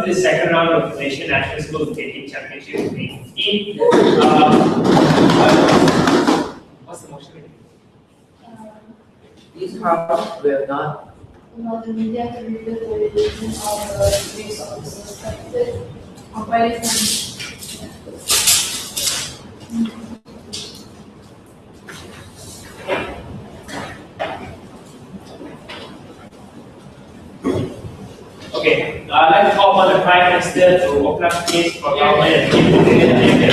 to the second round of Malaysian National School Skating Championship 2018. What's the motion? This house will not allow the media to reveal the religion or the race of the suspected or violent. Okay, let's call upon the Prime Minister to open up the case for government and people to get elected.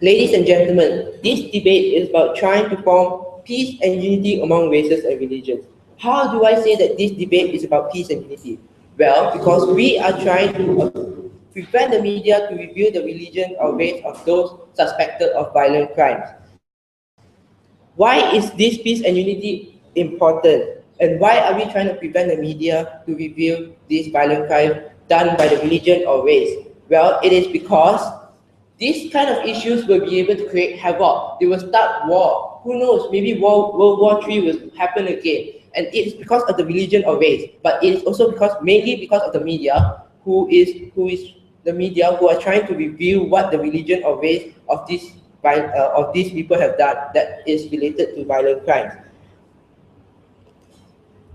Ladies and gentlemen, this debate is about trying to form peace and unity among races and religions. How do I say that this debate is about peace and unity? Well, because we are trying to prevent the media to reveal the religion or race of those suspected of violent crimes. Why is this peace and unity important? And why are we trying to prevent the media to reveal these violent crimes done by the religion or race? Well, it is because these kind of issues will be able to create havoc. They will start war. Who knows, maybe World War III will happen again. And it's because of the religion or race. But it is also mainly because of the media, who is the media who are trying to reveal what the religion or race of these people have done that is related to violent crimes.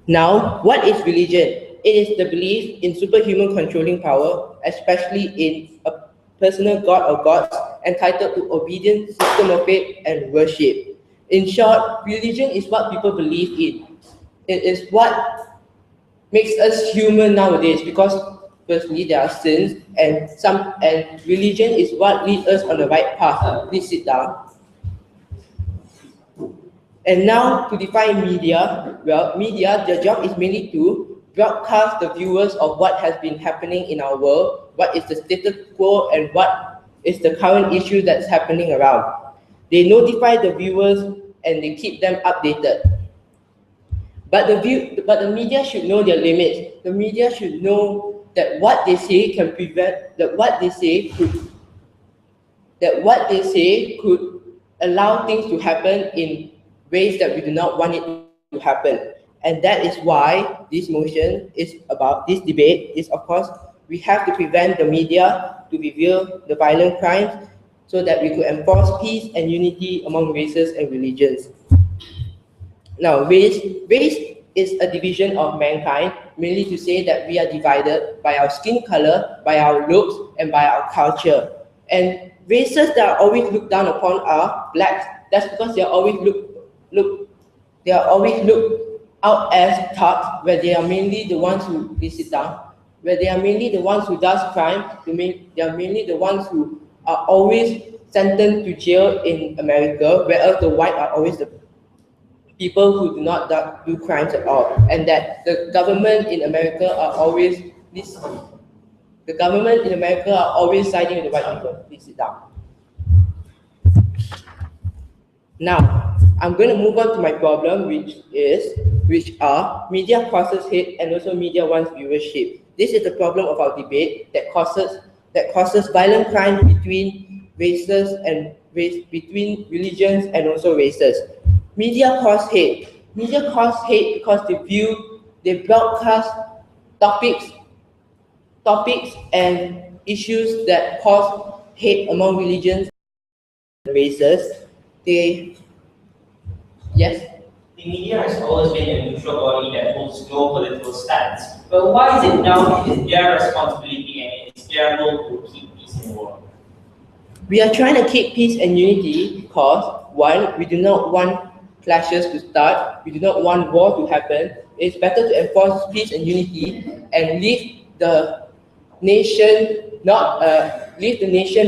Now, what is religion? It is the belief in superhuman controlling power, especially in a personal god or gods entitled to obedience, system of faith, and worship. In short, religion is what people believe in. It is what makes us human nowadays, because firstly there are sins, and religion is what leads us on the right path. Please sit down. And now to define media, well, media, their job is mainly to broadcast the viewers of what has been happening in our world, what is the status quo, and what is the current issue that's happening around. They notify the viewers and they keep them updated. But the media should know their limits. The media should know that what they say can prevent, that what they say could allow things to happen in ways that we do not want it to happen. And that is why this motion is about, this debate is, of course, we have to prevent the media to reveal the violent crimes so that we could enforce peace and unity among races and religions. Now, race is a division of mankind, mainly to say that we are divided by our skin color, by our looks, and by our culture. And races that are always looked down upon are blacks. That's because they are always looked out as thugs, where they are mainly the ones who sit down, where they are mainly the ones who does crime. They are mainly the ones who are always sentenced to jail in America, whereas the white are always the people who do not do crimes at all. And that the government in America are always siding with the white people. Please sit down. Now, I'm going to move on to my problem, which are media causes hate and also media wants viewership. This is the problem of our debate that causes violent crime between races and between religions and also races. Media cause hate. Media cause hate because they broadcast topics and issues that cause hate among religions and races. Yes? The media has always been a neutral body that holds no political stance. But why is it now it is their responsibility and it is their role to keep peace in the world? We are trying to keep peace and unity because, one, we do not want clashes to start, we do not want war to happen. It's better to enforce peace and unity and leave the nation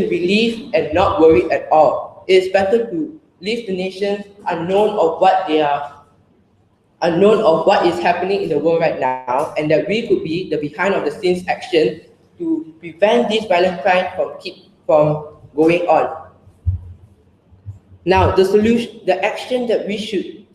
relieved and not worried at all. It's better to leave the nation unknown of what is happening in the world right now, and that we could be the behind of the scenes action to prevent this violent crime from going on. Now, the action that we should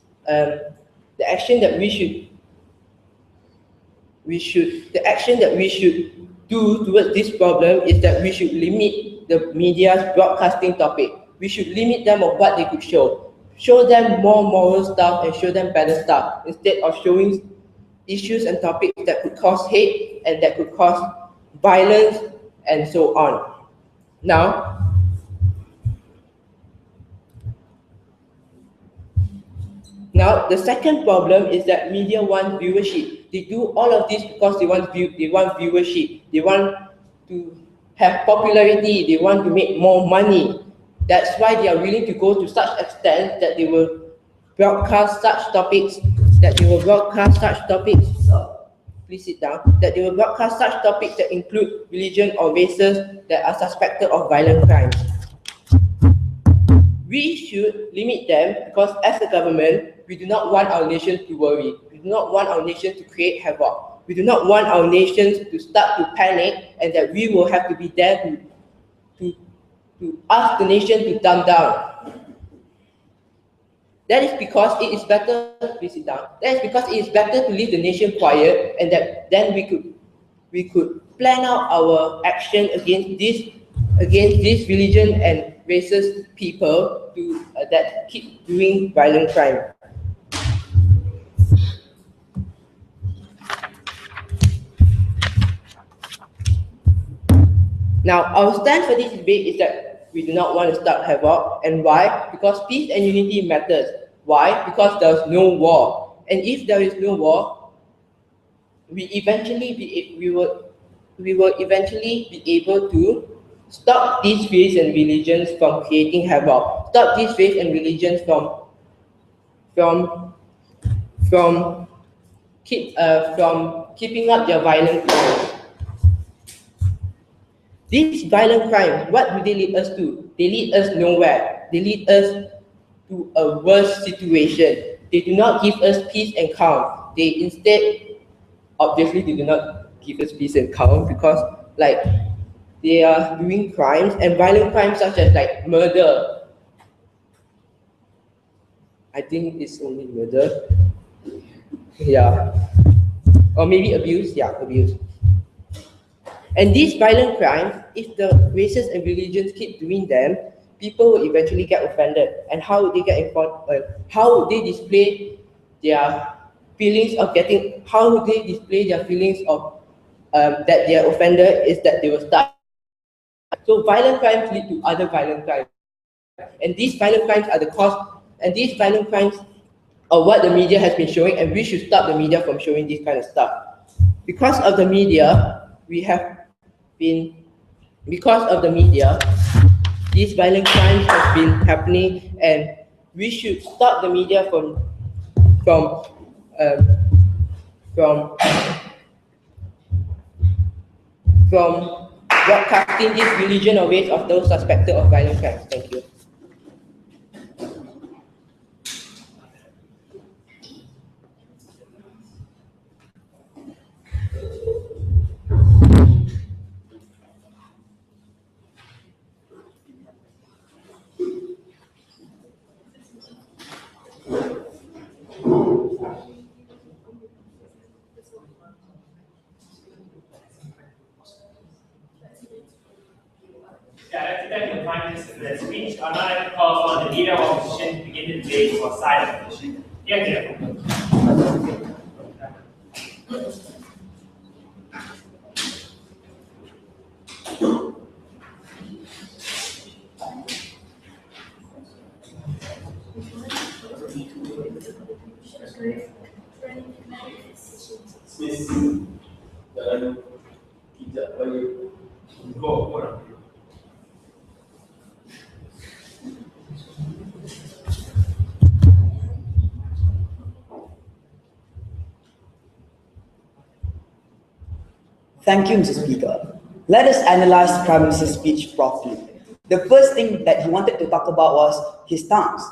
the action that we should do towards this problem is that we should limit the media's broadcasting topic. We should limit them of what they could show. Show them more moral stuff and show them better stuff instead of showing issues and topics that could cause hate and that could cause violence and so on. Now, the second problem is that media want viewership. They do all of this because they want viewership. They want to have popularity. They want to make more money. That's why they are willing to go to such extent that they will broadcast such topics. Please sit down. That they will broadcast such topics that include religion or races that are suspected of violent crimes. We should limit them because as a government, we do not want our nation to worry. We do not want our nation to create havoc. We do not want our nations to start to panic and that we will have to be there to ask the nation to dumb down. That is because it is better, please sit down. That is because it is better to leave the nation quiet and that then we could plan out our action against this religion and racist people that keep doing violent crime. Now, our stand for this debate is that we do not want to start havoc. And why? Because peace and unity matters. Why? Because there's no war. And if there is no war, we will eventually be able to stop these faiths and religions from creating havoc. Stop these faiths and religions from keeping up their violent crimes. These violent crimes, what do they lead us to? They lead us nowhere. They lead us to a worse situation. They do not give us peace and calm. They instead, obviously, they do not give us peace and calm because, they are doing crimes and violent crimes such as murder. I think it's only murder. Yeah. Or maybe abuse. Yeah, abuse. And these violent crimes, if the races and religions keep doing them, people will eventually get offended. And how would they get informed? How would they display their feelings of getting? How would they display their feelings of that they are offended? Is that they will start. So violent crimes lead to other violent crimes, and these violent crimes are the cause. And these violent crimes are what the media has been showing, and we should stop the media from showing this kind of stuff. Because of the media, these violent crimes have been happening, and we should stop the media from broadcasting this religion or race of those suspected of violent crimes. Thank you. Yeah, let's take the Prime Minister for their speech. I'd like to call on the leader of opposition to begin the debate for side opposition. Yeah. Thank you, Mr. Speaker. Let us analyze the Prime Minister's speech properly. The first thing that he wanted to talk about was his stance.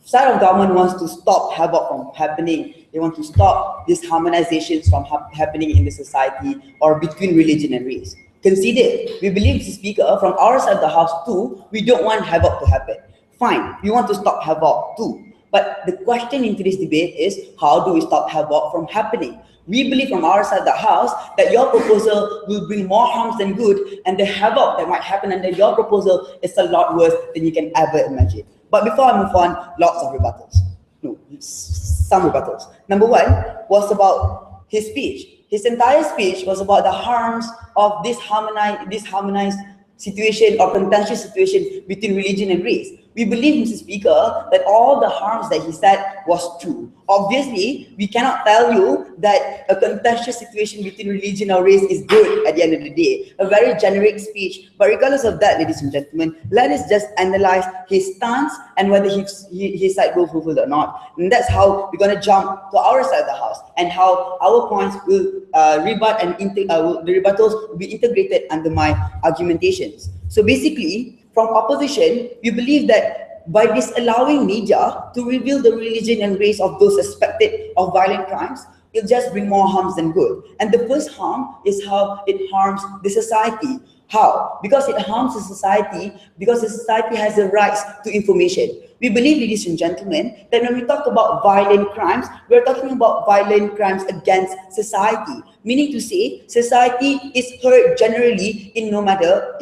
The side of government wants to stop havoc from happening. They want to stop these harmonizations from happening in the society or between religion and race. Conceded. We believe, Mr. Speaker, from our side of the house too, we don't want havoc to happen. Fine, we want to stop havoc too. But the question in today's debate is, how do we stop havoc from happening? We believe from our side of the house that your proposal will bring more harms than good, and the havoc that might happen under your proposal is a lot worse than you can ever imagine. But before I move on, lots of rebuttals. No, some rebuttals. Number one was about his speech. His entire speech was about the harms of this harmonized situation or contentious situation between religion and race. We believe, Mr. Speaker, that all the harms that he said was true. Obviously, we cannot tell you that a contentious situation between religion or race is good at the end of the day. A very generic speech. But regardless of that, ladies and gentlemen, let us just analyze his stance and whether his side will fulfill or not. And that's how we're going to jump to our side of the house and how our points will rebut and the rebuttals will be integrated under my argumentations. So basically, from opposition, we believe that by disallowing media to reveal the religion and race of those suspected of violent crimes, it'll just bring more harms than good. And the first harm is how it harms the society. How? Because it harms the society, because the society has the rights to information. We believe, ladies and gentlemen, that when we talk about violent crimes, we're talking about violent crimes against society. Meaning to say, society is hurt generally in no matter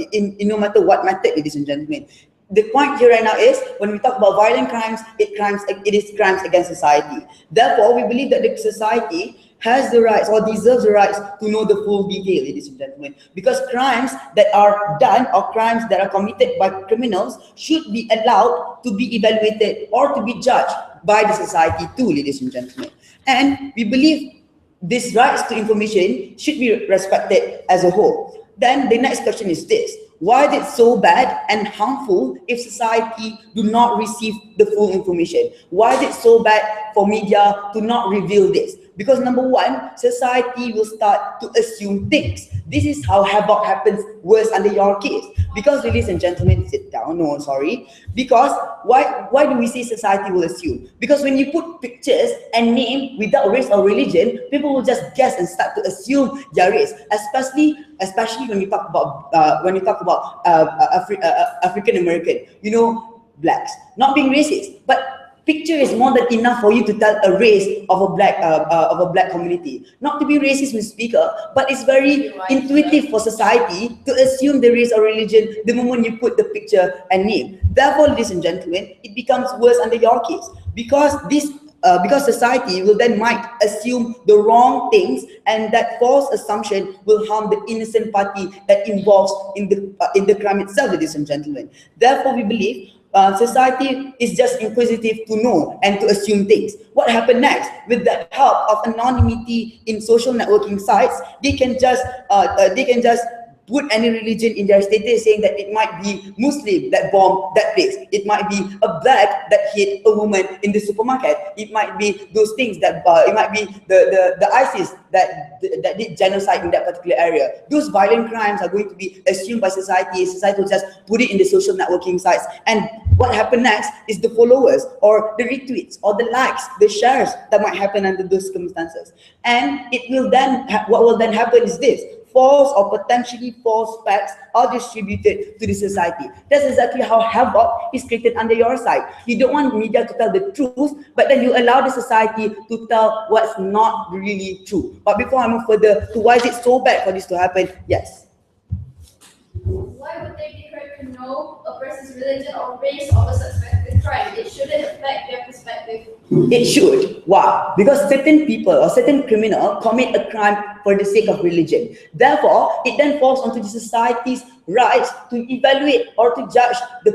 what method, ladies and gentlemen. The point here right now is, when we talk about violent crimes, it is crimes against society. Therefore, we believe that the society has the rights or deserves the rights to know the full detail, ladies and gentlemen. Because crimes that are done or crimes that are committed by criminals should be allowed to be evaluated or to be judged by the society too, ladies and gentlemen. And we believe these rights to information should be respected as a whole. Then the next question is this: why is it so bad and harmful if society do not receive the full information? Why is it so bad for media to not reveal this? Because number one, society will start to assume things. This is how havoc happens worse under your case. Because, ladies and gentlemen, sit down, no, sorry. Because, why do we say society will assume? Because when you put pictures and name without race or religion, people will just guess and start to assume their race. Especially when you talk about African American, blacks. Not being racist, but picture is more than enough for you to tell a race of a black community. Not to be racist, Mr. Speaker, but it's very intuitive for society to assume the race or religion the moment you put the picture and name. Therefore, ladies and gentlemen, it becomes worse under your case because society will then might assume the wrong things, and that false assumption will harm the innocent party that involves in the crime itself, ladies and gentlemen. Therefore, we believe society is just inquisitive to know and to assume things. What happened next? With the help of anonymity in social networking sites, they can just put any religion in their status, saying that it might be Muslim that bombed that place. It might be a black that hit a woman in the supermarket. It might be those things that it might be the ISIS that did genocide in that particular area. Those violent crimes are going to be assumed by society. Society will just put it in the social networking sites. And what happened next is the followers or the retweets or the likes, the shares that might happen under those circumstances. And it will then, what will then happen is this: false or potentially false facts are distributed to the society. That's exactly how havoc is created under your side. You don't want media to tell the truth, but then you allow the society to tell what's not really true. But before I move further to why is it so bad for this to happen, yes. Why would they be correct to know a person's religion or race of a suspected crime? It shouldn't affect their perspective. It should. Why? Because certain people or certain criminal commit a crime for the sake of religion. Therefore, it then falls onto the society's rights to evaluate or to judge a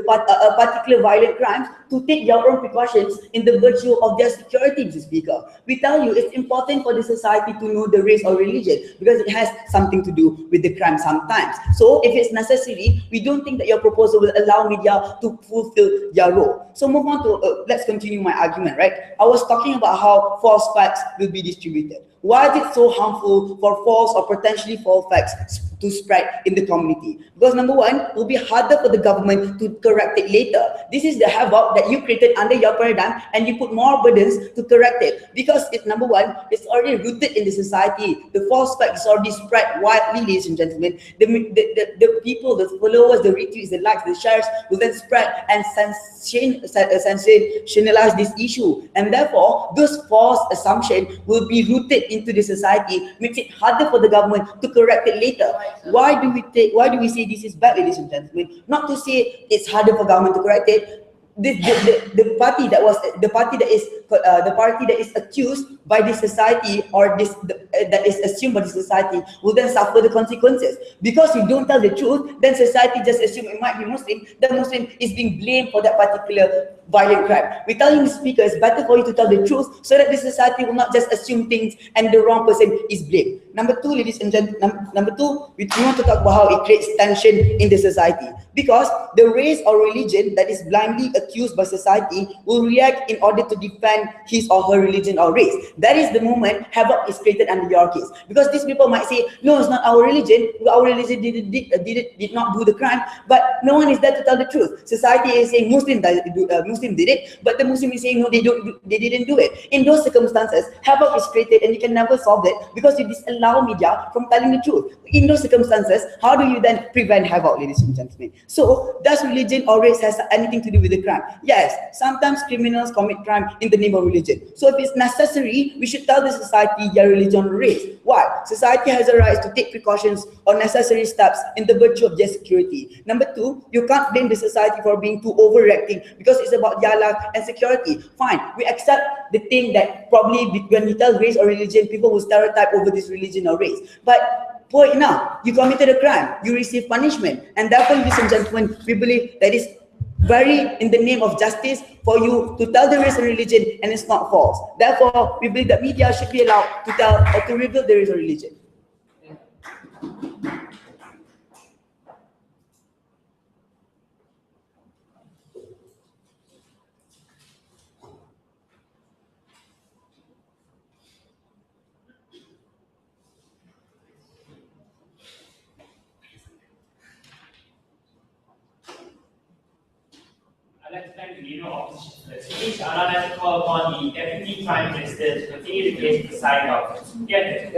particular violent crime, to take their own precautions in the virtue of their security, Mr. Speaker. We tell you it's important for the society to know the race or religion because it has something to do with the crime sometimes. So if it's necessary, we don't think that your proposal will allow media to fulfill their role. So move on to, let's continue my argument, right? I was talking about how false facts will be distributed. Why is it so harmful for false or potentially false facts to spread in the community? Because number one, it will be harder for the government to correct it later. This is the havoc that you created under your paradigm, and you put more burdens to correct it. Because it's number one, it's already rooted in the society. The false fact is already spread widely, ladies and gentlemen. The people, the followers, the retweets, the likes, the shares will then spread and sensationalize this issue. And therefore, those false assumptions will be rooted into the society makes it harder for the government to correct it later. Why do we say this is bad, ladies and gentlemen? Not to say it's harder for government to correct it. The party that is accused by the society, or that is assumed by the society, will then suffer the consequences. Because you don't tell the truth, then society just assume it might be Muslim. The Muslim is being blamed for that particular violent crime. We tell him, speaker, it's better for you to tell the truth so that the society will not just assume things and the wrong person is blamed. Number two, ladies and gentlemen, number two, we want to talk about how it creates tension in the society. Because the race or religion that is blindly accused by society will react in order to defend his or her religion or race. That is the moment havoc is created under your case. Because these people might say, no, it's not our religion. Our religion did not do the crime. But no one is there to tell the truth. Society is saying Muslim did it, but the Muslim is saying no, they didn't do it. In those circumstances, havoc is created, and you can never solve it because you disallow media from telling the truth. In those circumstances, how do you then prevent havoc, ladies and gentlemen? So, does religion or race has anything to do with the crime? Yes, sometimes criminals commit crime in the name of religion. So if it's necessary, we should tell the society their religion or race. Why? Society has a right to take precautions or necessary steps in the virtue of their security. Number two, you can't blame the society for being too overreacting because it's about their life and security. Fine, we accept the thing that probably when you tell race or religion, people will stereotype over this religion or race. But point enough, you committed a crime, you receive punishment, and therefore, ladies and gentlemen, we believe that is very in the name of justice for you to tell the race and religion, and it's not false. Therefore, we believe that media should be allowed to tell or to reveal the race or religion. I'd like to thank the leader of opposition for the speech. I'd like to call upon the Deputy Prime Minister to continue the case to the side of Get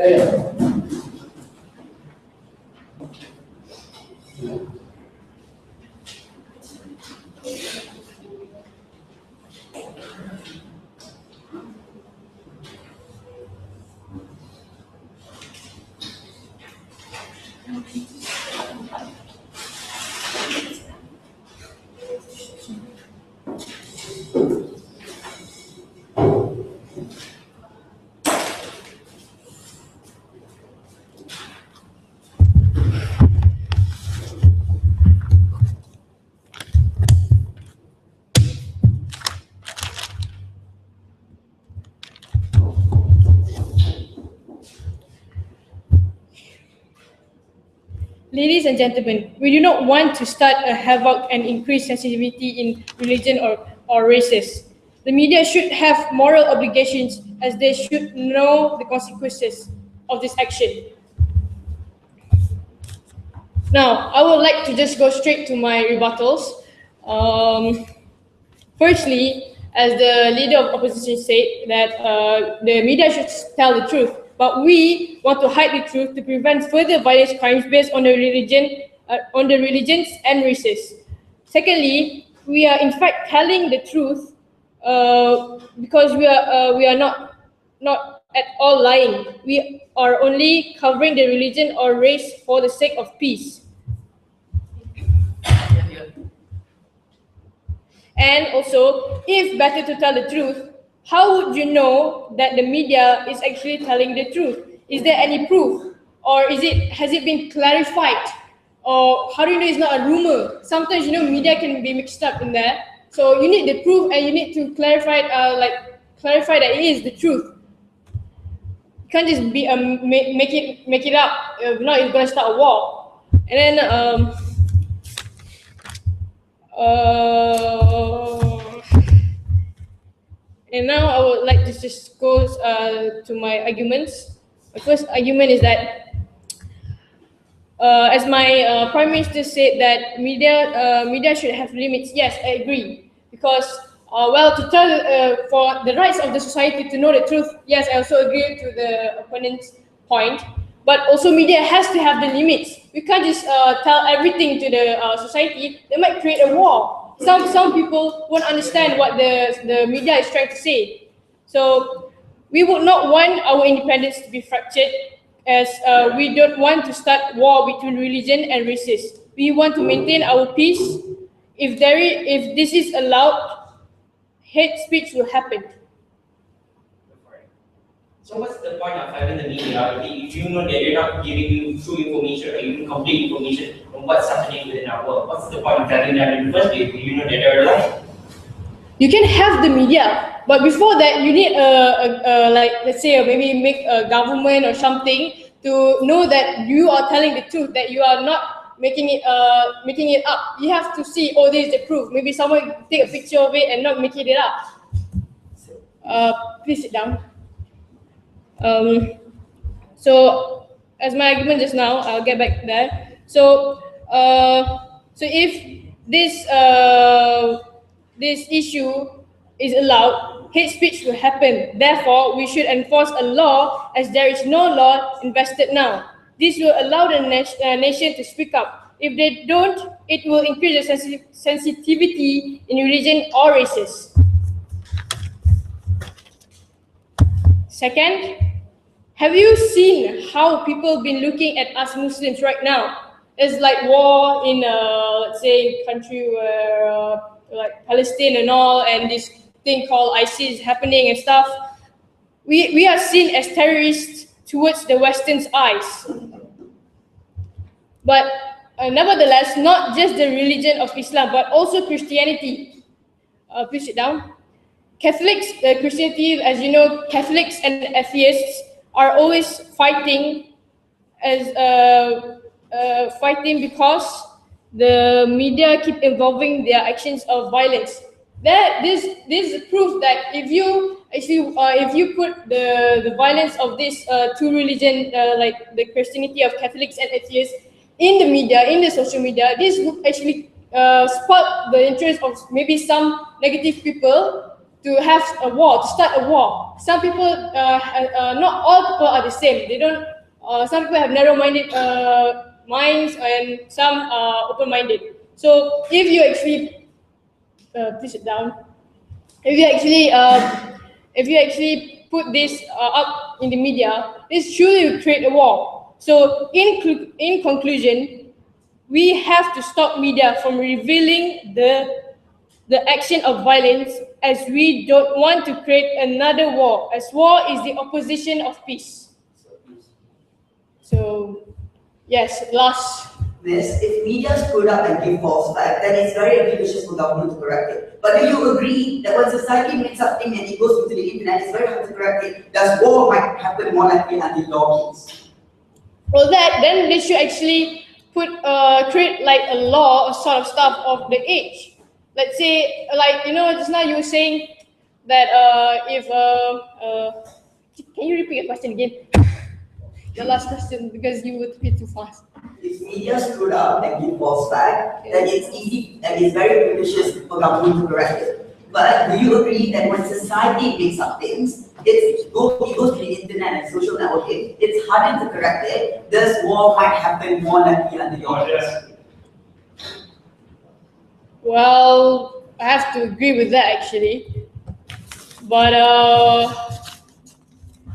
Ladies and gentlemen, we do not want to start a havoc and increase sensitivity in religion or races. The media should have moral obligations as they should know the consequences of this action. Now, I would like to just go straight to my rebuttals. Firstly, as the leader of opposition said, that the media should tell the truth. But we want to hide the truth to prevent further violence crimes based on the religions and races. Secondly, we are in fact telling the truth because we are not at all lying. We are only covering the religion or race for the sake of peace. And also, if better to tell the truth, how would you know that the media is actually telling the truth? Is there any proof? Or has it been clarified? Or how do you know it's not a rumor? Sometimes, media can be mixed up in there. So you need the proof and you need to clarify that it is the truth. You can't just be make it up. If not, you're gonna start a war. And then and now I would like to just go to my arguments. My first argument is that, as my Prime Minister said, that media should have limits. Yes, I agree. Because, to tell for the rights of the society to know the truth, yes, I also agree to the opponent's point. But also media has to have the limits. We can't just tell everything to the society. They might create a war. Some people won't understand what the media is trying to say. So We would not want our independence to be fractured, as we don't want to start war between religion and races. We want to maintain our peace. If this is allowed, hate speech will happen. So what's the point of having the media if you know that you're not giving you true information or even complete information on what's happening within our world? What's the point of having that in the first place if you know that they're lying? You can have the media, but before that, you need like, let's say, maybe make a government or something to know that you are telling the truth, that you are not making it up. You have to see, oh, this is the proof. Maybe someone take a picture of it and not making it up. Please sit down. So as my argument just now, I'll get back there. So if this issue is allowed, hate speech will happen. Therefore, we should enforce a law, as there is no law invested now. This will allow the nation to speak up. If they don't, it will increase the sensitivity in religion or races. Second, have you seen how people been looking at us Muslims right now? It's like war in, let's say, country where like Palestine and all, and this thing called ISIS happening and stuff. We are seen as terrorists towards the Western's eyes. But nevertheless, not just the religion of Islam, but also Christianity. Please sit down. Catholics, Christianity, as you know, Catholics and atheists are always fighting because the media keep involving their actions of violence. This is proof that if you put the violence of this two religion, like the Christianity of Catholics and atheists, in the media, in the social media, this would actually spark the interest of maybe some negative people to have a war, to start a war. Some people, not all people are the same. They don't. Some people have narrow-minded minds, and some are open-minded. So if you actually, please sit down. If you actually put this up in the media, this surely will create a war. So in conclusion, we have to stop media from revealing the action of violence, as we don't want to create another war, as war is the opposition of peace. So, yes, last. This, if media screwed up and give false facts, then it's very efficacious for government to correct it. But do you agree that when society makes something and it goes into the internet, it's very hard to correct it? Thus, war might happen more likely until law kings. Well, then they should actually create like a law or sort of stuff of the age. Let's say, like, you know, just now you were saying that can you repeat your question again? The last question, because you would speak too fast. If media screwed up and give false facts, then it's easy and it's very efficacious for government to correct it. But do you agree that when society makes up things, it goes to the internet and social networking, it's harder to correct it, thus war might happen more likely under your orders? Well, I have to agree with that actually. But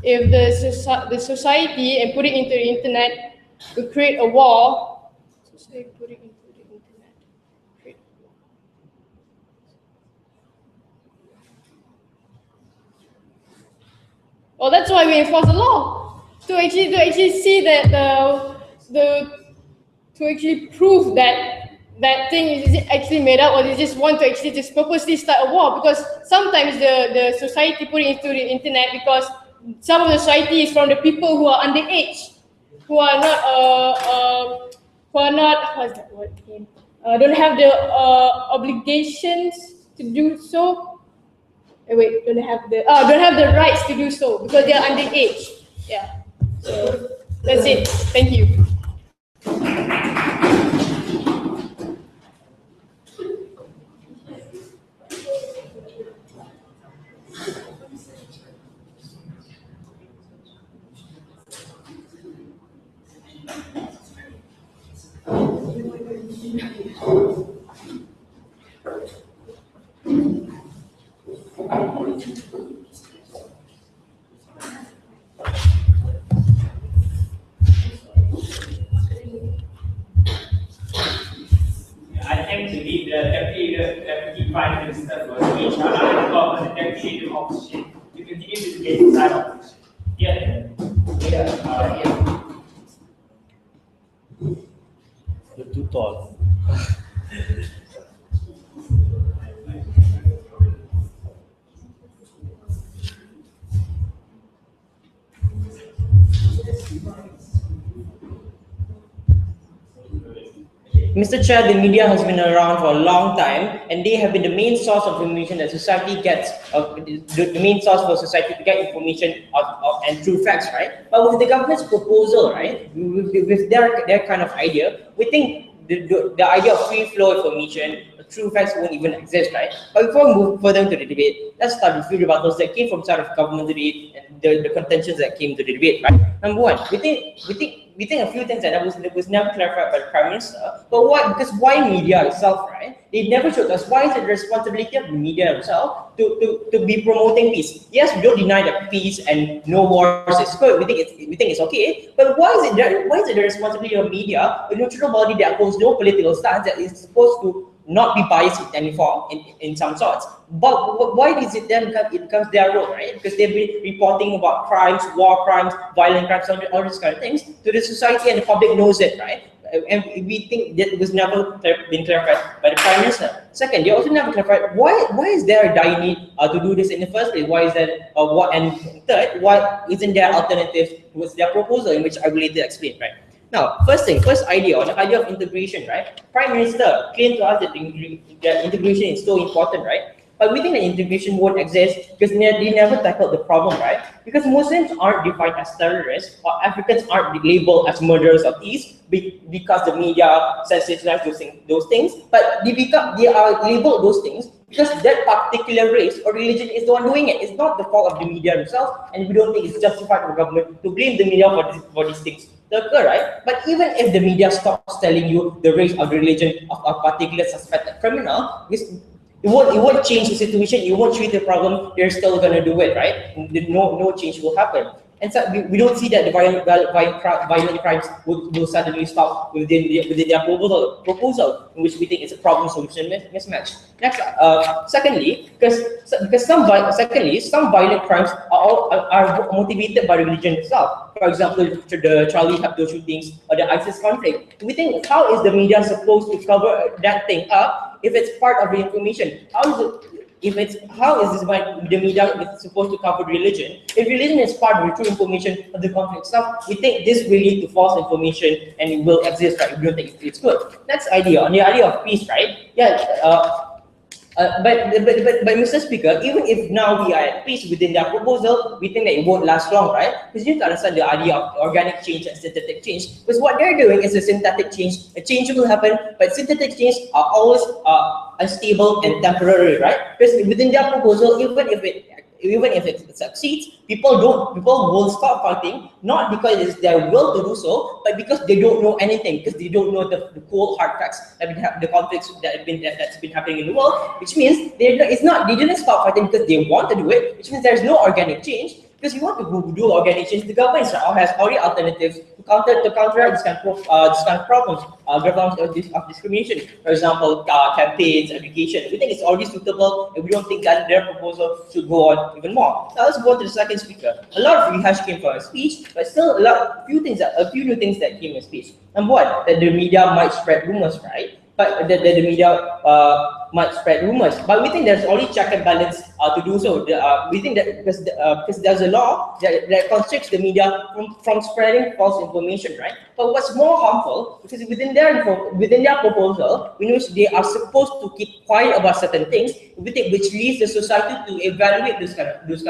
if the society and put it into the internet to create a war, well, that's why we enforce the law, to actually see that to actually prove that thing is actually made up, or they just want to actually just purposely start a war. Because sometimes the society put it into the internet because some of the society is from the people who are underage, who are not what's that word again? Don't have the obligations to do so. Don't have the rights to do so because they are underage. Yeah. So that's it. Thank you. speech, I would like to call upon the Deputy Leader of Opposition to continue to debate the side opposition. You're too tall. Mr. Chair, the media has been around for a long time, and they have been the main source of information that society gets, the main source for society to get information and true facts, right? But with the government's proposal, right, with their kind of idea, we think the idea of free flow information, true facts won't even exist, right? But before we move further into the debate, let's start with a few rebuttals that came from side of government today and the contentions that came to the debate, right? Number one, we think a few things that was never clarified by the Prime Minister. But why? Because why media itself, right? They never showed us why is it the responsibility of the media themselves to be promoting peace. Yes, we don't deny that peace and no wars is good. We think it's okay. But why is it the responsibility of media, a neutral body that holds no political stance, that is supposed to not be biased in any form, in some sorts? But why is it then it becomes their role, right? Because they've been reporting about crimes, war crimes, violent crimes, all these kind of things to the society, and the public knows it, right? And we think that it was never been clarified by the Prime Minister. Second, they also never clarified why is there a dire need to do this in the first place? Why is that? And third, why isn't there alternatives towards their proposal, in which I will later explain, right? Now, first idea, on the idea of integration, right? Prime Minister claimed to us that the integration is so important, right? But we think that integration won't exist because they never tackled the problem, right? Because Muslims aren't defined as terrorists, or Africans aren't labeled as murderers of peace because the media sensationalizes those things. But they are labeled those things because that particular race or religion is the one doing it. It's not the fault of the media themselves, and we don't think it's justified for the government to blame the media for these things to occur, right? But even if the media stops telling you the race or the religion of a particular suspected criminal, it won't change the situation. You won't treat the problem. They're still gonna do it, right? No change will happen. And so we don't see that the violent crimes will suddenly stop within their proposal, in which we think it's a problem-solution mismatch. Next, secondly, because some violent crimes are motivated by religion itself. For example, the Charlie Hebdo shootings or the ISIS conflict. We think, how is the media supposed to cover that thing up if it's part of the information? How is the media supposed to cover religion? If religion is part of the true information of the conflict stuff, we think this will lead to false information and it will exist, right? We don't think it's good. Next idea, on the idea of peace, right? But Mr. Speaker, even if now we are at peace within their proposal, we think that it won't last long, right? Because you need to understand the idea of organic change and synthetic change. Because what they're doing is a synthetic change. A change will happen, but synthetic change are always unstable and temporary, right? Because within their proposal, even if it succeeds, people will stop fighting, not because it's their will to do so, but because they don't know anything, because they don't know the cold hard facts the conflicts that's been happening in the world, which means they didn't stop fighting because they want to do it, which means there's no organic change. Because you want to do organic change, the government has already alternatives to counteract this kind of problems, of discrimination. For example, campaigns, education. We think it's already suitable, and we don't think that their proposal should go on even more. Now let's go on to the second speaker. A lot of rehash came from his speech, but still a few new things that came in his speech. Number one, that the media might spread rumors, right? But the media might spread rumors. But we think there's only check and balance to do so. We think that because there's a law that constricts the media from spreading false information, right? But what's more harmful, because within their proposal, in which they are supposed to keep quiet about certain things, which leads the society to evaluate this kind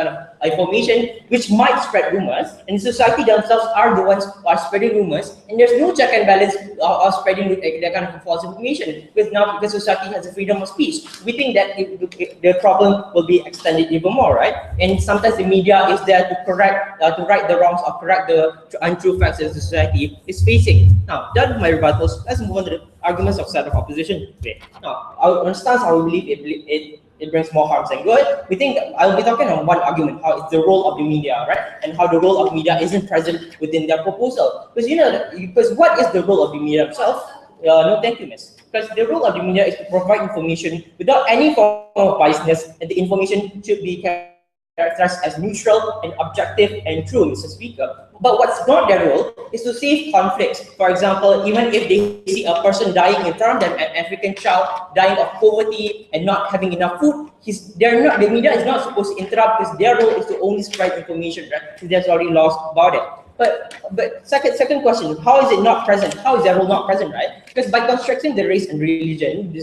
of information, which might spread rumors, and the society themselves are the ones who are spreading rumors, and there's no check and balance of spreading that kind of false information, because society has a freedom of speech. We think that the problem will be extended even more, right? And sometimes the media is there to right the wrongs or correct the untrue facts that the society is facing. Now, done with my rebuttals, let's move on to the arguments of side of opposition. Okay. Now, on stance, I believe it brings more harm than good. We think I'll be talking on one argument, how it's the role of the media, right? And how the role of media isn't present within their proposal. Because what is the role of the media themselves? No, thank you, miss. Because the role of the media is to provide information without any form of biasness, and the information should be characterized as neutral and objective and true, Mr. Speaker. But what's not their role is to save conflicts. For example, even if they see a person dying in front of them, an African child dying of poverty and not having enough food, the media is not supposed to interrupt, because their role is to only spread information, right? So there's already laws about it. But second question, how is it not present? How is their role not present, right? Because by constructing the race and religion,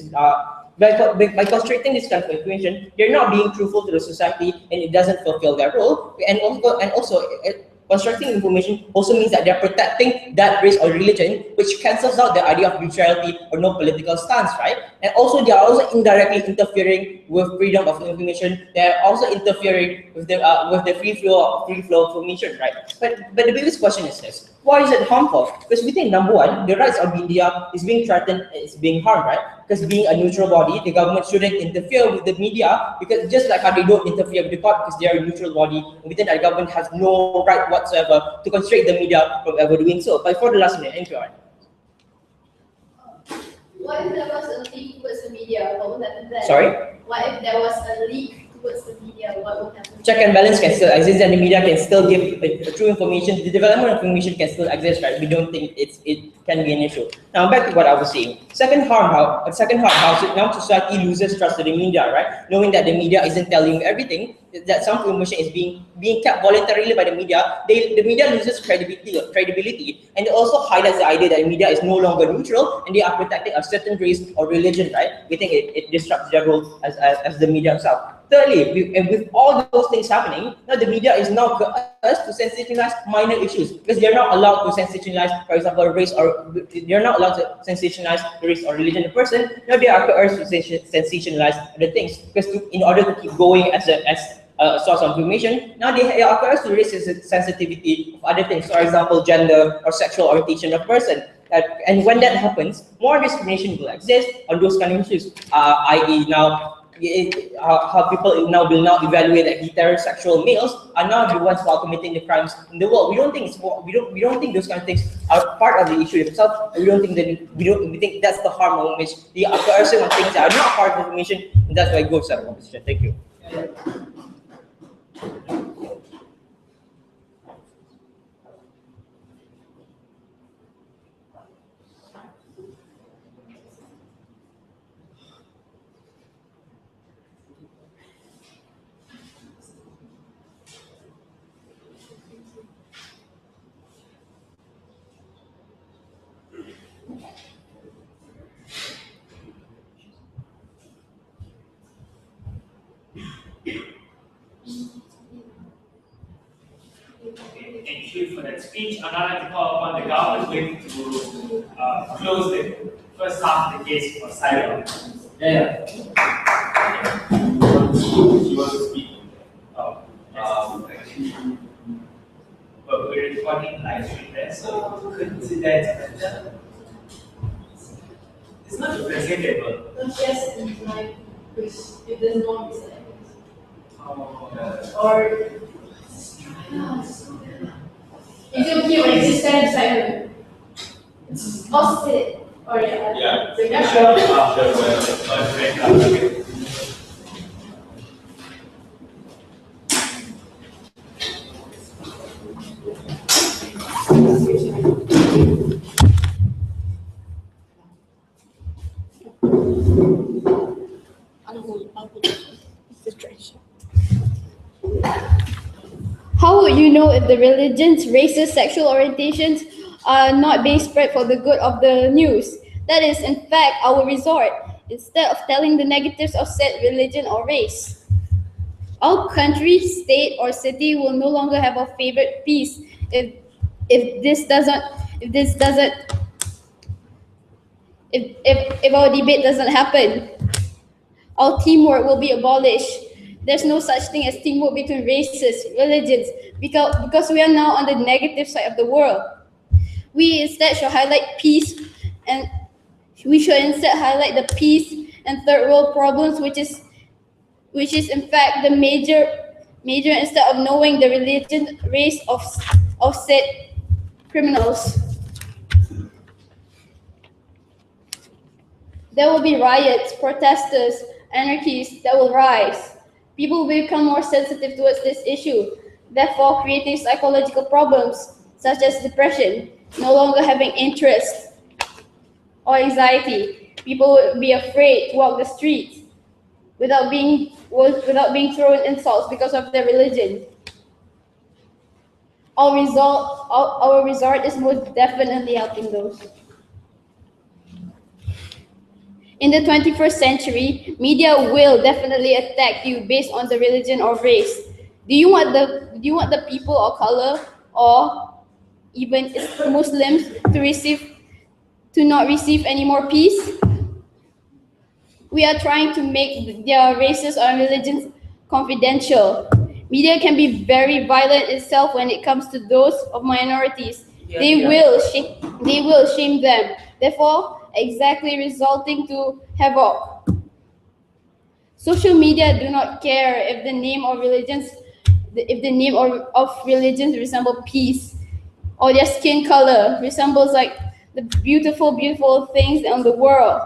by constricting this kind of information, they're not being truthful to the society, and it doesn't fulfill their role. And also constructing information also means that they're protecting that race or religion, which cancels out the idea of neutrality or no political stance, right? And also, they are also indirectly interfering with freedom of information. They're also interfering with the free flow of information, right? But the biggest question is this: why is it harmful? Because we think, number one, the rights of media is being threatened, is being harmed, right? Because being a neutral body, the government shouldn't interfere with the media, because just like how they don't interfere with the court because they are a neutral body, we think that the government has no right whatsoever to constrict the media from ever doing so. But for the last minute, thank you. What if there was a leak towards the media? What would happen then? Sorry? What if there was a leak towards the media? What would happen? Check and balance can still exist, and the media can still give true information. The development of information can still exist, right? We don't think it can be an issue. Now back to what I was saying. Second harm, how now society loses trust in the media, right? Knowing that the media isn't telling you everything, that some information is being kept voluntarily by the media, the media loses credibility, and it also highlights the idea that the media is no longer neutral and they are protecting a certain race or religion, right? We think it disrupts their role as the media itself. Thirdly, with all those things happening, now the media is now coerced to sensationalize minor issues, because they're not allowed to sensationalize, for example, race, or they're not allowed to sensationalize the race or religion of the person. Now they are coerced to sensationalize other things, because in order to keep going as a source of information, now they are coerced to raise sensitivity of other things, for example, gender or sexual orientation of person. And when that happens, more discrimination will exist on those kind of issues, i.e. now how people will now evaluate that heterosexual males are now the ones who are committing the crimes in the world. We don't think those kind of things are part of the issue itself. We think that's the harm of which they are coercing on things that are not part of the information, and that's why it goes out of position. Thank you. Thank you for that speech. I'd like to call upon the government to close the first half of the case for cyber. Yeah. You want to speak? But we're recording live stream there, so consider it. It's not presentable. Yes, in time, which if there's no reason. Oh, Or is it okay when you stand beside her? Or sit? Or yeah. So you're sure? How would you know if the religions, races, sexual orientations are not being spread for the good of the news? That is, in fact, our resort, instead of telling the negatives of said religion or race. Our country, state, or city will no longer have a favorite piece if our debate doesn't happen. Our teamwork will be abolished. There's no such thing as teamwork between races, religions, because we are now on the negative side of the world. We instead should highlight peace, and we should instead highlight the peace and third world problems, which is in fact the major instead of knowing the religion, race of said criminals. There will be riots, protesters, anarchies that will rise. People will become more sensitive towards this issue, therefore creating psychological problems such as depression, no longer having interest or anxiety. People will be afraid to walk the streets without being thrown insults because of their religion. Our resort is most definitely helping those. In the 21st century, media will definitely attack you based on the religion or race. Do you want the people of color or even Muslims to not receive any more peace? We are trying to make their races or religions confidential. Media can be very violent itself when it comes to those of minorities. They will shame them, therefore exactly resulting to havoc. Social media do not care if the name of religions resemble peace, or their skin color resembles like the beautiful things on the world.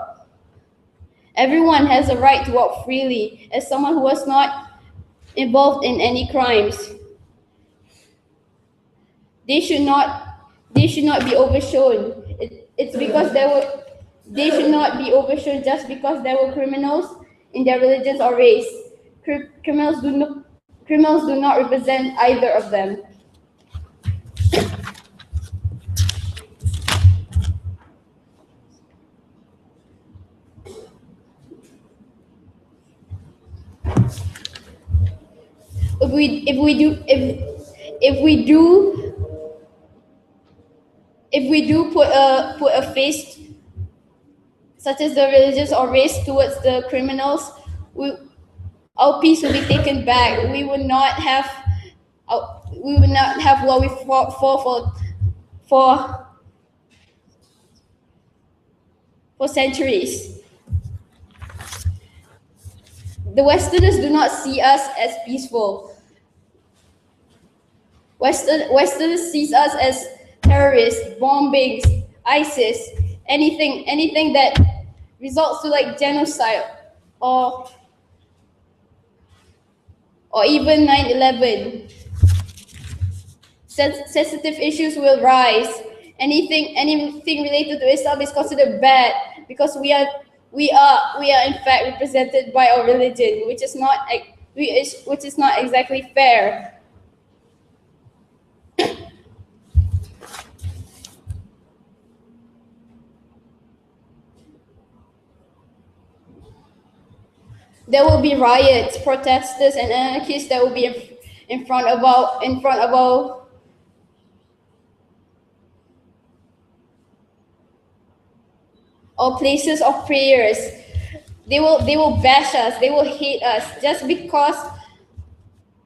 Everyone has a right to walk freely as someone who was not involved in any crimes. They should not be overshown. It's because they should not be overshown just because there were criminals in their religions or race. Criminals do not represent either of them. If we do put a face such as the religious or race towards the criminals, our peace will be taken back. We would not have what we fought for centuries. The Westerners do not see us as peaceful. Westerners sees us as terrorists, bombings, ISIS, anything that results to like genocide or even 9/11. Sensitive issues will rise. Anything related to Islam is considered bad because we are in fact represented by our religion, which is not exactly fair. There will be riots, protesters, and anarchists that will be in front of our places of prayers. They will bash us. They will hate us just because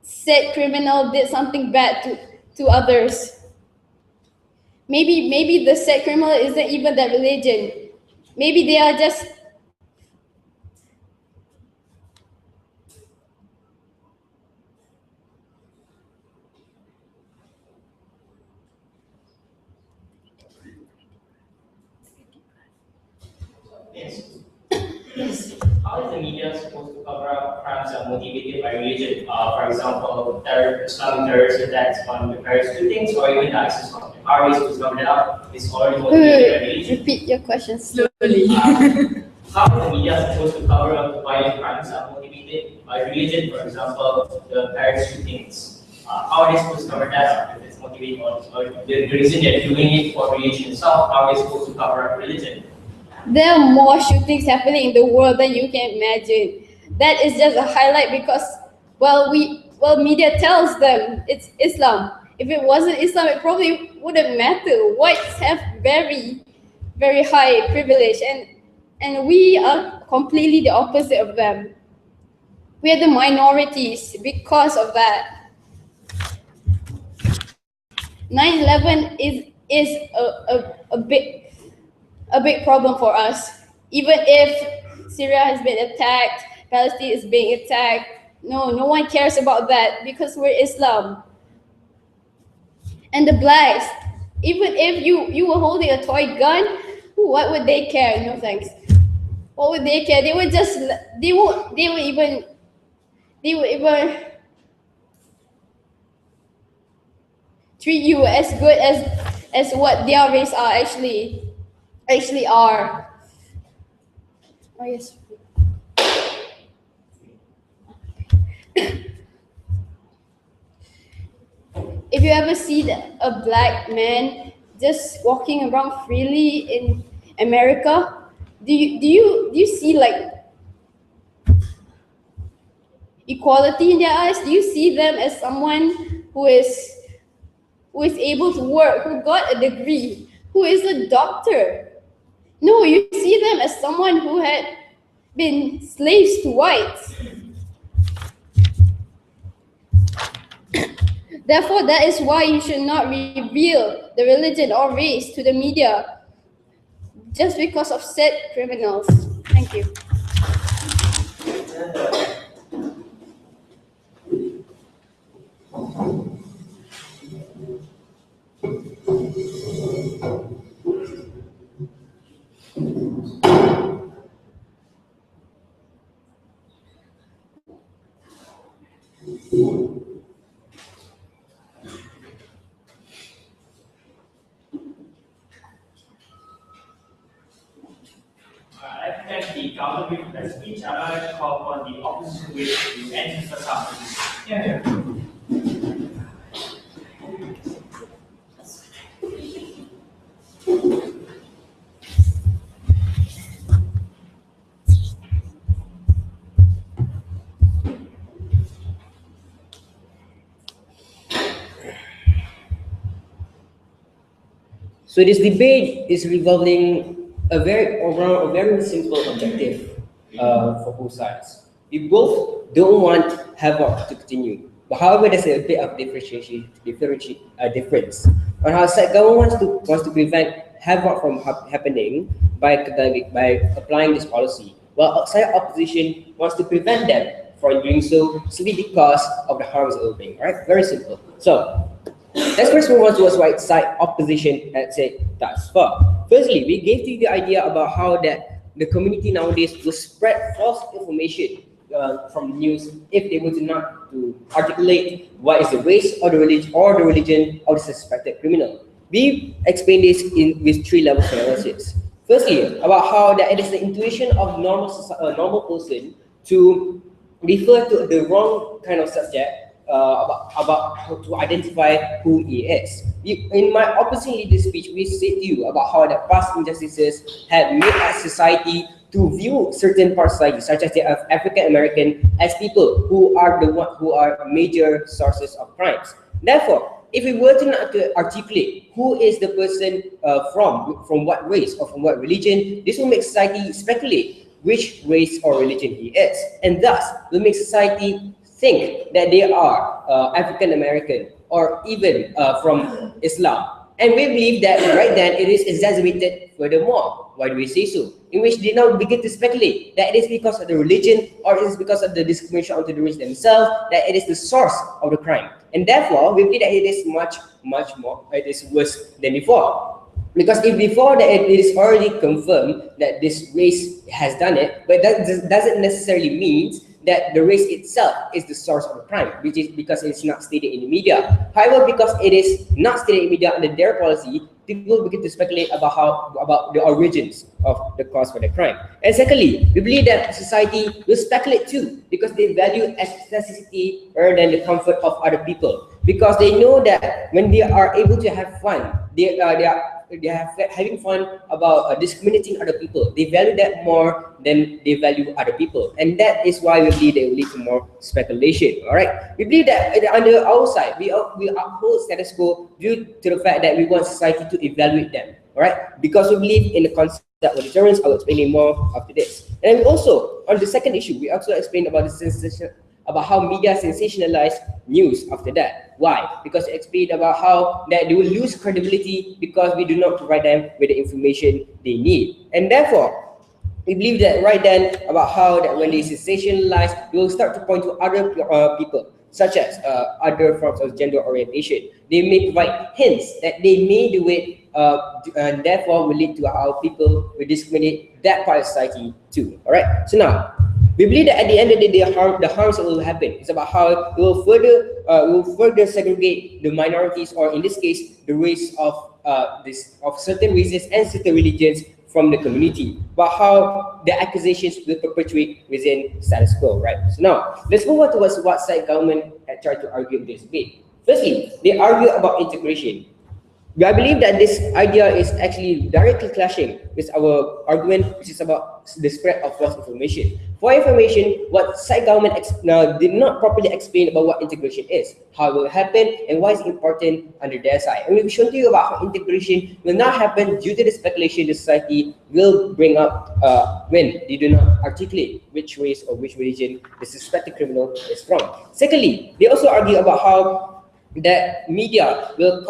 said criminal did something bad to others. Maybe the said criminal isn't even that religion. Maybe they are just Yes. How is the media supposed to cover up crimes that are motivated by religion? For example, Islamic terrorist attacks on the Paris shootings or even the ISIS conflict. How are we supposed to cover that up? It's already motivated by religion. Repeat your question slowly. How is the media supposed to cover up the violent crimes that are motivated by religion? For example, the Paris shootings. How are they supposed to cover that up if it's motivated or the reason they're doing it for religion itself? How are they supposed to cover up religion? There are more shootings happening in the world than you can imagine. That is just a highlight because, media tells them it's Islam. If it wasn't Islam, it probably wouldn't matter. Whites have very, very high privilege, and we are completely the opposite of them. We are the minorities because of that. 9/11 is a big problem for us. Even if Syria has been attacked, Palestine is being attacked, no one cares about that because we're Islam. And the blacks, even if you were holding a toy gun, what would they care? No thanks. What would they care? They would just, they would even treat you as good as what their race are actually are. Oh yes. If you ever see a black man just walking around freely in America, do you see like equality in their eyes? Do you see them as someone who is able to work, who got a degree, who is a doctor? No, you see them as someone who had been slaves to whites. Therefore, that is why you should not reveal the religion or race to the media just because of said criminals. Thank you. I think the counter speech, I would like to call upon the opposition whip to enter the substance. Yeah. So this debate is revolving around a very simple objective for both sides. We both don't want havoc to continue. But however, there's a bit of difference on how side government wants to prevent havoc from happening by applying this policy, while side opposition wants to prevent them from doing so simply because of the harms it will bring. Right? Very simple. So let's first move on towards right side opposition and say thus far. Firstly, we gave you the idea about how that the community nowadays will spread false information from the news if they were not to articulate what is the race or the religion of the suspected criminal. We explained this with 3 levels of analysis. Firstly, about how that it is the intuition of normal person to refer to the wrong kind of subject about how to identify who he is. In my opposition leader speech, we said to you about how the past injustices have made our society to view certain parts of society, such as the African American, as people who are major sources of crimes. Therefore, if we were to not articulate who is the person from what race or from what religion, this will make society speculate which race or religion he is, and thus will make society think that they are African American or even from Islam. And we believe that right then it is exacerbated furthermore. Why do we say so? In which they now begin to speculate that it is because of the religion or it is because of the discrimination onto the race themselves that it is the source of the crime. And therefore, we believe that it is much more, it is worse than before. Because if before that it is already confirmed that this race has done it, but that doesn't necessarily mean that the race itself is the source of the crime, which is because it's not stated in the media. However, because it is not stated in the media under their policy, people begin to speculate about the origins of the cause for the crime. And secondly, we believe that society will speculate too, because they value aestheticity rather than the comfort of other people. Because they know that when they are able to have fun, they are having fun about discriminating other people. They value that more than they value other people, and that is why we believe they will lead to more speculation. All right, we believe that under our side, we uphold status quo due to the fact that we want society to evaluate them. All right, because we believe in the concept of deterrence. I will explain more after this. And we also, on the second issue, we also explained about the sensation, about how media sensationalize news after that. Why? Because it explained about how that they will lose credibility because we do not provide them with the information they need. And therefore, we believe that right then about how that when they sensationalize, they will start to point to other people, such as other forms of gender orientation. They may provide hints that they may do it, and therefore will lead to how people will discriminate that part of society too. All right. So now, we believe that at the end of the day, the harms that will happen is about how it will further segregate the minorities, or in this case, the race of certain races and certain religions from the community, but how the accusations will perpetuate within status quo, right? So now, let's move on towards what side government had tried to argue in this debate. Firstly, they argue about integration. I believe that this idea is actually directly clashing with our argument, which is about the spread of false information. For information, what side government did not properly explain about what integration is, how it will happen, and why it's important under their side. And we've shown to you about how integration will not happen due to the speculation the society will bring up when they do not articulate which race or which religion the suspected criminal is from. Secondly, they also argue about how that media will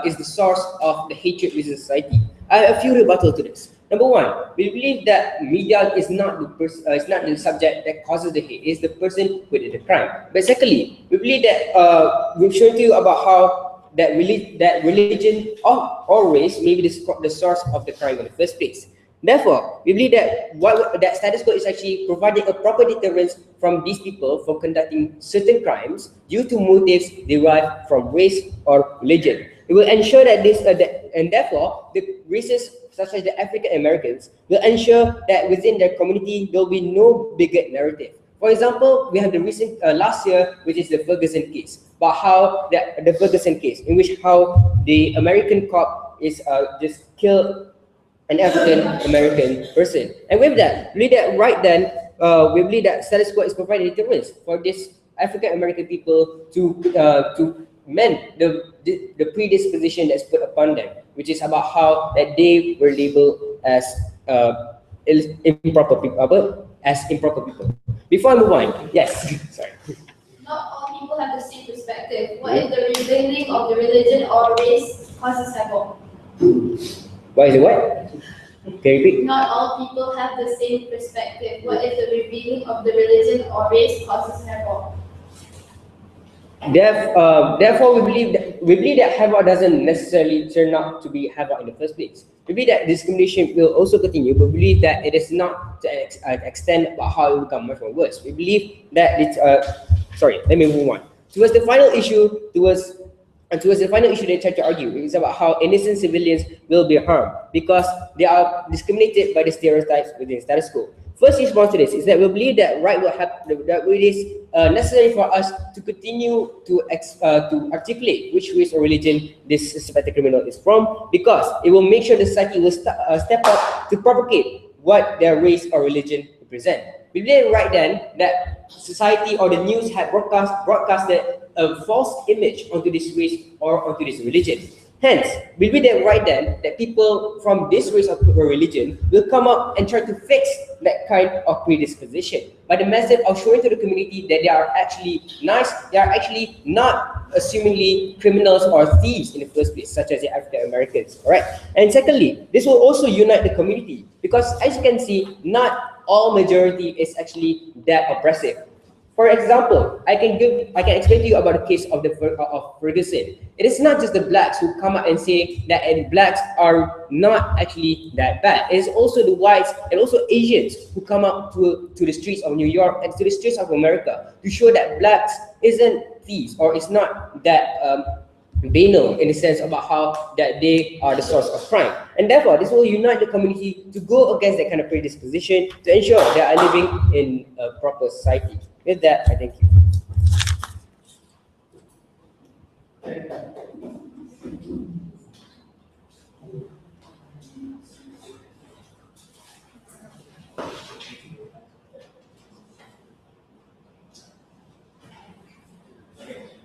is the source of the hatred within society. I have a few rebuttals to this. Number one, we believe that media is not the subject that causes the hate; it's the person who did the crime. But secondly, we believe that we've shown to you about how that religion or race may be the source of the crime in the first place. Therefore, we believe that that status quo is actually providing a proper deterrence from these people from conducting certain crimes due to motives derived from race or religion. It will ensure that and therefore the races such as the African Americans will ensure that within their community there will be no bigot narrative. For example, we have the recent last year, which is the Ferguson case, but how the Ferguson case, in which how the American cop is just killed an African American person. And with that, we believe that right then, we believe that status quo is providing deterrence for this African American people to mend the predisposition that's put upon them, which is about how that they were labeled as improper people, Before I move on, yes, sorry. Not all people have the same perspective. What if the revealing of the religion or race causes havoc? Why is it what? Can you repeat? Not all people have the same perspective. What if the revealing of the religion or race causes havoc? Therefore, we believe that havoc doesn't necessarily turn out to be havoc in the first place. We believe that discrimination will also continue, but we believe that it is not to an extent about how it will become much more worse. We believe that it's sorry, let me move on. Towards the final issue they try to argue is about how innocent civilians will be harmed because they are discriminated by the stereotypes within status quo. First response to this is that we believe that that it is necessary for us to continue to articulate which race or religion this suspected criminal is from, because it will make sure the society will step up to propagate what their race or religion represent. We believe right then that society or the news had broadcasted a false image onto this race or onto this religion. Hence, we believe that right then that people from this race or religion will come up and try to fix that kind of predisposition by the method of showing to the community that they are actually nice, they are actually not assumingly criminals or thieves in the first place, such as the African Americans. All right. And secondly, this will also unite the community because, as you can see, not all majority is actually that oppressive. For example, I can explain to you about the case of Ferguson. It is not just the blacks who come out and say that blacks are not actually that bad. It is also the whites and also Asians who come out to the streets of New York and to the streets of America to show that blacks isn't thieves or is not that banal in the sense about how that they are the source of crime. And therefore, this will unite the community to go against that kind of predisposition to ensure they are living in a proper society. With that, I thank you.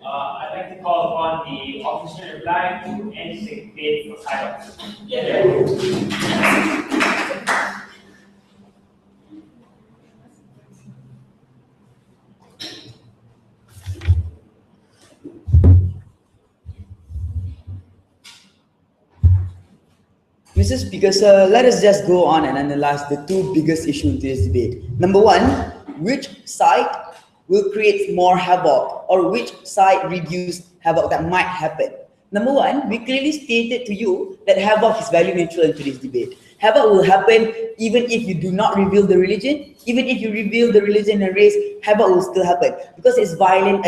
I'd like to call upon the officer in reply to end the debate for silence. Mr. Speaker, sir, let us just go on and analyze the two biggest issues in this debate. Number one, which side will create more havoc or which side reduce havoc that might happen? Number one, we clearly stated to you that havoc is value neutral in today's debate. Havoc will happen even if you do not reveal the religion. Even if you reveal the religion and race, havoc will still happen because it's violent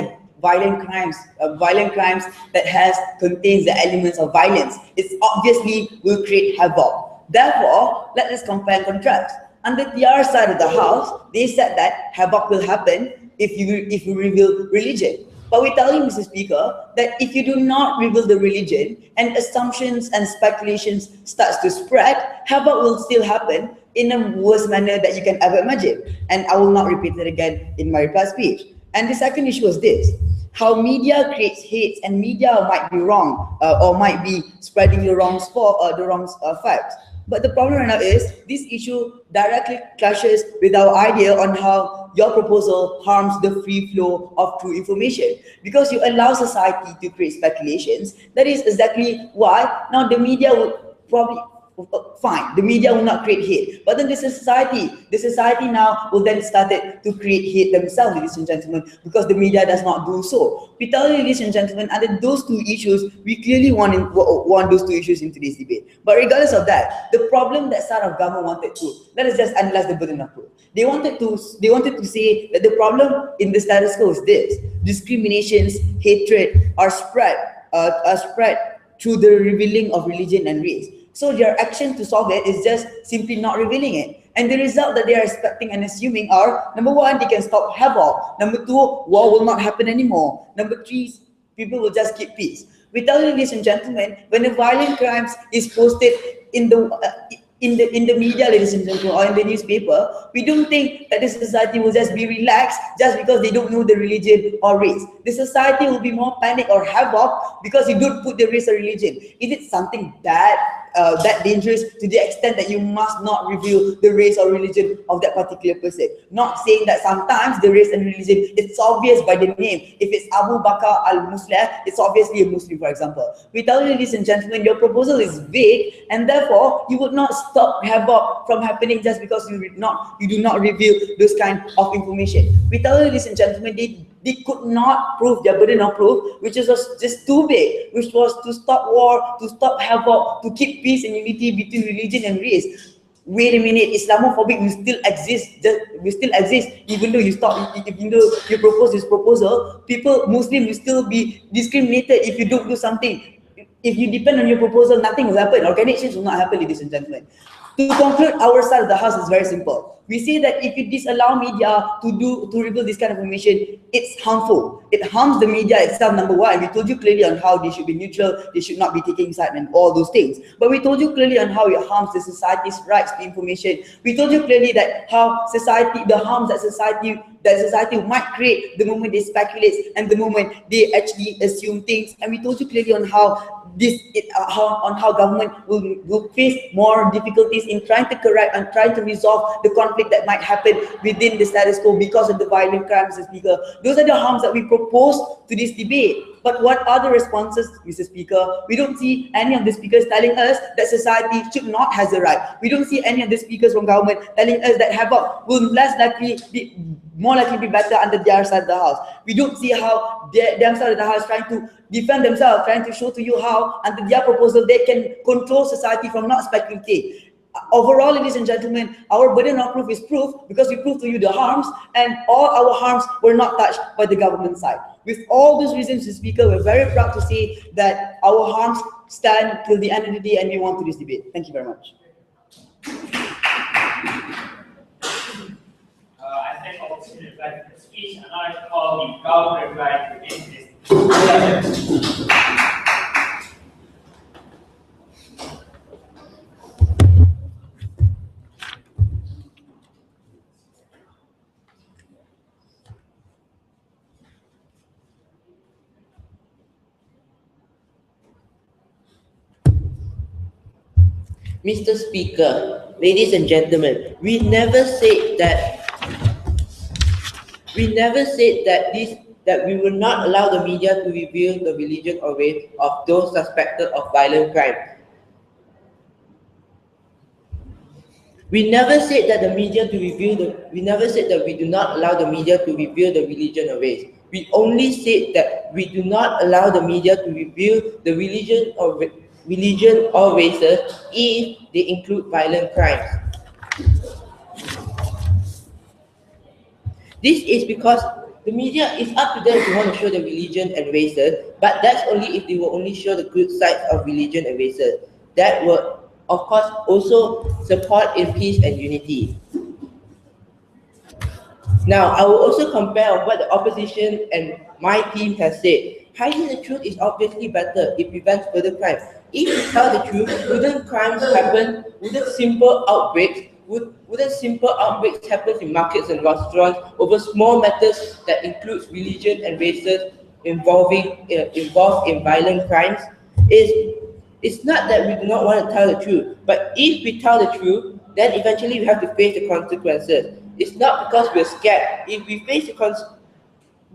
crimes that contains the elements of violence. It obviously will create havoc. Therefore, let us compare and contrast. On the other side of the house, they said that havoc will happen if you reveal religion. But we tell you, Mr. Speaker, that if you do not reveal the religion and assumptions and speculations starts to spread, havoc will still happen in a worse manner that you can ever imagine. And I will not repeat it again in my reply speech. And the second issue was this: how media creates hate, and media might be wrong or might be spreading the wrong facts. But the problem right now is this issue directly clashes with our idea on how your proposal harms the free flow of true information, because you allow society to create speculations. That is exactly why now the media will probably fine, the media will not create hate, but then the society now will then start to create hate themselves, ladies and gentlemen, because the media does not do so. We tell you, ladies and gentlemen, under those two issues, we clearly want those two issues in today's debate. But regardless of that, the problem that side of government wanted to, let us just analyze the burden of proof. They wanted to say that the problem in the status quo is this: discriminations, hatred are spread through the revealing of religion and race. So their action to solve it is just simply not revealing it. And the result that they are expecting and assuming are, number one, they can stop havoc. Number two, war will not happen anymore. Number three, people will just keep peace. We tell you, ladies and gentlemen, when a violent crimes is posted in the media, ladies and gentlemen, or in the newspaper, we don't think that the society will just be relaxed just because they don't know the religion or race. The society will be more panic or havoc because you don't put the race or religion. Is it something that dangerous to the extent that you must not reveal the race or religion of that particular person? Not saying that sometimes the race and religion, it's obvious by the name. If it's Abu Bakar al-Muslim, it's obviously a Muslim, for example. We tell you, ladies and gentlemen, your proposal is vague, and therefore you would not stop havoc from happening just because you do not reveal those kind of information. We tell you, ladies and gentlemen, they could not prove their burden of proof, which is just too big, which was to stop war, to stop havoc, to keep peace and unity between religion and race. Wait a minute, Islamophobic will still exist, even though you propose this proposal. Muslims will still be discriminated if you don't do something. If you depend on your proposal, nothing will happen. Organic change will not happen, ladies and gentlemen. To conclude, our side of the house is very simple. We say that if you disallow media to reveal this kind of information, it's harmful. It harms the media itself, number one. We told you clearly on how they should be neutral, they should not be taking side and all those things. But we told you clearly on how it harms the society's rights to information. We told you clearly that the harms that society might create the moment they speculate and the moment they actually assume things. And we told you clearly on how government will face more difficulties in trying to correct and trying to resolve the conflict that might happen within the status quo because of the violent crimes, Mr. Speaker. Those are the harms that we propose to this debate. But what are the responses, Mr. Speaker? We don't see any of the speakers telling us that society should not have the right. We don't see any of the speakers from government telling us that havoc will more likely be better under their side of the house. We don't see how their side of the house trying to defend themselves, trying to show to you how under their proposal they can control society from not speculating. Overall, ladies and gentlemen, our burden of proof is proof because we prove to you the harms, and all our harms were not touched by the government side. With all those reasons, Mr. Speaker, we're very proud to say that our harms stand till the end of the day, and we want to this debate. Thank you very much. I thank all the students for the speech, and I call the government reply to this. Mr. Speaker, ladies and gentlemen, we never said that we will not allow the media to reveal the religion or race of those suspected of violent crime. We never said that the media to reveal we never said that we do not allow the media to reveal the religion or race. We only said that we do not allow the media to reveal the religion or races if they include violent crimes. This is because the media is up to them to want to show the religion and races, but that's only if they will only show the good sides of religion and races. That will, of course, also support in peace and unity. Now, I will also compare what the opposition and my team has said. Hiding the truth is obviously better. It prevents further crime. If we tell the truth, wouldn't crimes happen? Wouldn't simple outbreaks happen in markets and restaurants over small matters that includes religion and races involved in violent crimes? It's not that we do not want to tell the truth, but if we tell the truth, then eventually we have to face the consequences. It's not because we're scared. If we face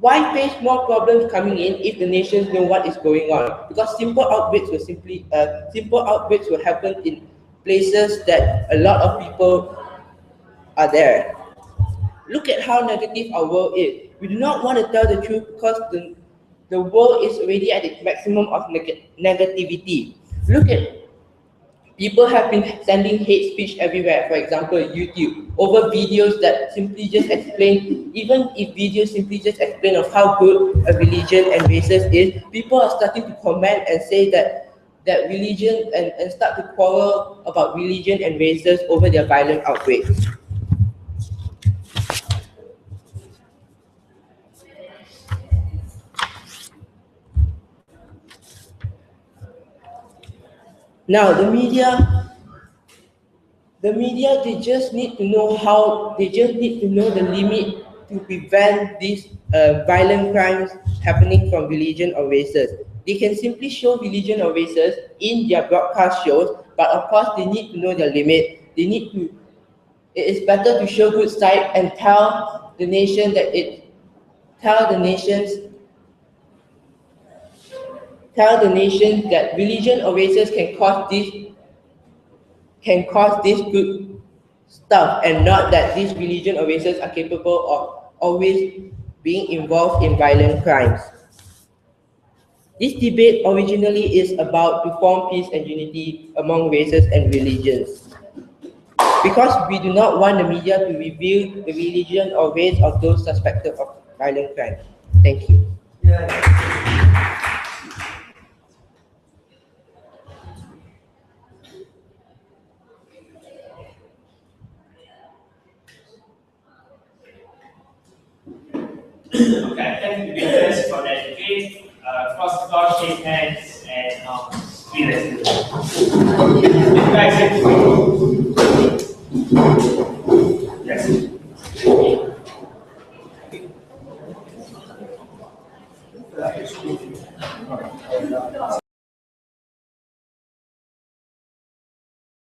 why face more problems coming in if the nations know what is going on? Because simple outbreaks will happen in places that a lot of people are there. Look at how negative our world is. We do not want to tell the truth because the world is already at its maximum of negativity. Look at people have been sending hate speech everywhere, for example, YouTube, over videos that simply just explain, even if videos simply just explain of how good a religion and races is, people are starting to comment and say that religion and start to quarrel about religion and races over their violent outbreaks. Now, the media, they just need to know the limit to prevent these violent crimes happening from religion or races. They can simply show religion or races in their broadcast shows, but of course they need to know the limit. It is better to show good side and tell the nations that religion or races can cause this good stuff, and not that these religion or races are capable of always being involved in violent crimes. This debate originally is about to form peace and unity among races and religions. Because we do not want the media to reveal the religion or race of those suspected of violent crime. Thank you. Okay, thank you viewers for that debate. Cross the floor, shake hands, and be listening. You guys have yes.